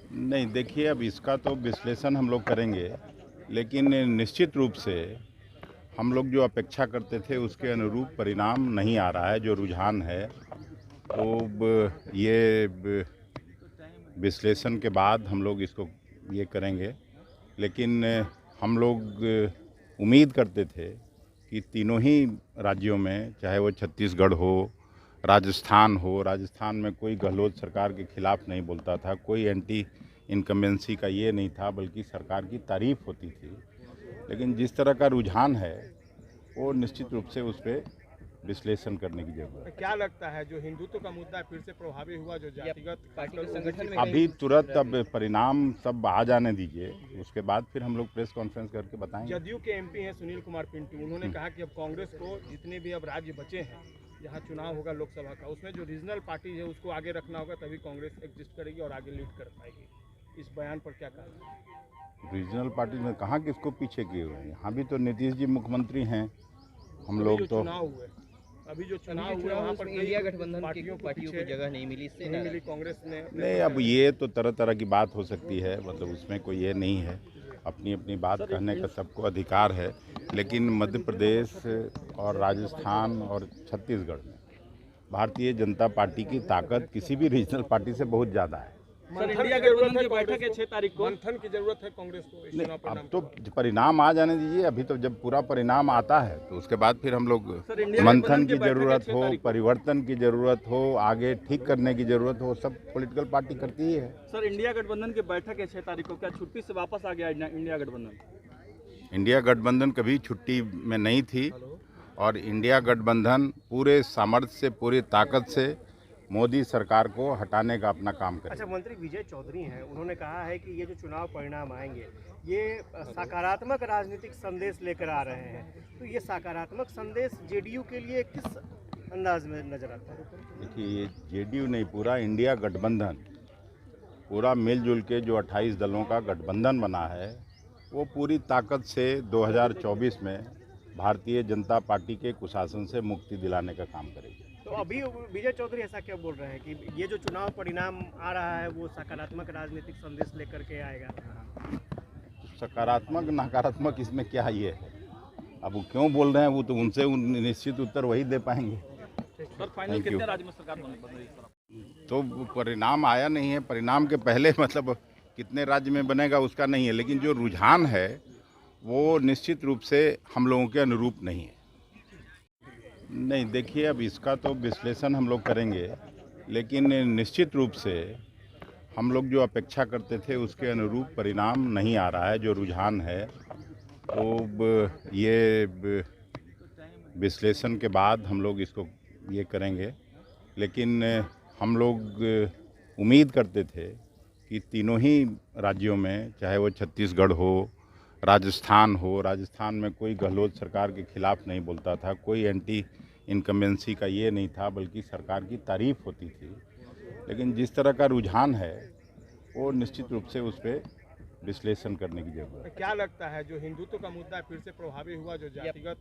नहीं, देखिए, अब इसका तो विश्लेषण हम लोग करेंगे, लेकिन निश्चित रूप से हम लोग जो अपेक्षा करते थे उसके अनुरूप परिणाम नहीं आ रहा है। जो रुझान है वो विश्लेषण के बाद हम लोग इसको ये करेंगे, लेकिन हम लोग उम्मीद करते थे कि तीनों ही राज्यों में, चाहे वो छत्तीसगढ़ हो, राजस्थान में कोई गहलोत सरकार के खिलाफ नहीं बोलता था, कोई एंटी इनकम्बेंसी का ये नहीं था, बल्कि सरकार की तारीफ होती थी। लेकिन जिस तरह का रुझान है वो निश्चित रूप से उस पर विश्लेषण करने की जरूरत है। क्या लगता है जो हिंदुत्व का मुद्दा फिर से प्रभावी हुआ, जो जातिगत पार्टी के संगठन में अभी तुरंत अब परिणाम सब आ जाने दीजिए, उसके बाद फिर हम लोग प्रेस कॉन्फ्रेंस करके बताएंगे। जदयू के एमपी हैं सुनील कुमार पिंटू, उन्होंने कहा कि अब कांग्रेस को जितने भी अब राज्य बचे हैं जहां चुनाव होगा लोकसभा का, उसमें जो रीजनल पार्टी है उसको आगे रखना होगा, तभी कांग्रेस एग्जिस्ट करेगी और आगे लीड कर पाएगी। इस बयान पर क्या कहना? रीजनल पार्टी ने कहाँ किसको पीछे किए हुए हैं? यहाँ भी तो नीतीश जी मुख्यमंत्री हैं। हम लोग तो अभी जो चुनाव हुए वहाँ पर इंडिया गठबंधन पार्टियों को जगह नहीं मिली, इससे नहीं मिली कांग्रेस ने। नहीं, अब ये तो तरह तरह की बात हो सकती है, मतलब उसमें कोई ये नहीं है, अपनी अपनी बात कहने का सबको अधिकार है। लेकिन मध्य प्रदेश और राजस्थान और छत्तीसगढ़ में भारतीय जनता पार्टी की ताकत किसी भी रीजनल पार्टी से बहुत ज़्यादा है। सर, इंडिया गठबंधन की बैठक है 6 तारीख को, मंथन की जरूरत है कांग्रेस को इस चुनाव अब परिणाम तो परिणाम आ जाने दीजिए। अभी तो जब पूरा परिणाम आता है तो उसके बाद फिर हम लोग मंथन की जरूरत हो, परिवर्तन की जरूरत हो, आगे ठीक करने की जरूरत हो, सब पॉलिटिकल पार्टी करती ही है। सर, इंडिया गठबंधन की बैठक है 6 तारीख को, क्या छुट्टी से वापस आ गया इंडिया गठबंधन? इंडिया गठबंधन कभी छुट्टी में नहीं थी और इंडिया गठबंधन पूरे सामर्थ्य से, पूरी ताकत से मोदी सरकार को हटाने का अपना काम करेगा। अच्छा, मंत्री विजय चौधरी हैं, उन्होंने कहा है कि ये जो चुनाव परिणाम आएंगे ये सकारात्मक राजनीतिक संदेश लेकर आ रहे हैं, तो ये सकारात्मक संदेश जेडीयू के लिए किस अंदाज में नजर आता है? देखिए, ये जेडीयू नहीं, पूरा इंडिया गठबंधन, पूरा मिलजुल के जो 28 दलों का गठबंधन बना है वो पूरी ताकत से 2024 में भारतीय जनता पार्टी के कुशासन से मुक्ति दिलाने का काम करेगी। तो अभी विजय चौधरी ऐसा क्या बोल रहे हैं कि ये जो चुनाव परिणाम आ रहा है वो सकारात्मक राजनीतिक संदेश लेकर के आएगा? सकारात्मक नकारात्मक इसमें क्या ये है? अब वो क्यों बोल रहे हैं वो तो उनसे निश्चित उत्तर वही दे पाएंगे। सर, फाइनल कितने राज्य में सरकार बन रही है? तो परिणाम आया नहीं है, परिणाम के पहले मतलब कितने राज्य में बनेगा उसका नहीं है, लेकिन जो रुझान है वो निश्चित रूप से हम लोगों के अनुरूप नहीं है। नहीं, देखिए, अब इसका तो विश्लेषण हम लोग करेंगे, लेकिन निश्चित रूप से हम लोग जो अपेक्षा करते थे उसके अनुरूप परिणाम नहीं आ रहा है। जो रुझान है वो विश्लेषण के बाद हम लोग इसको ये करेंगे, लेकिन हम लोग उम्मीद करते थे कि तीनों ही राज्यों में, चाहे वो छत्तीसगढ़ हो, राजस्थान में कोई गहलोत सरकार के खिलाफ नहीं बोलता था, कोई एंटी इनकम्बेंसी का ये नहीं था, बल्कि सरकार की तारीफ होती थी। लेकिन जिस तरह का रुझान है वो निश्चित रूप से उस पर विश्लेषण करने की जरूरत है। क्या लगता है जो हिंदुत्व का मुद्दा फिर से प्रभावी हुआ, जो जातिगत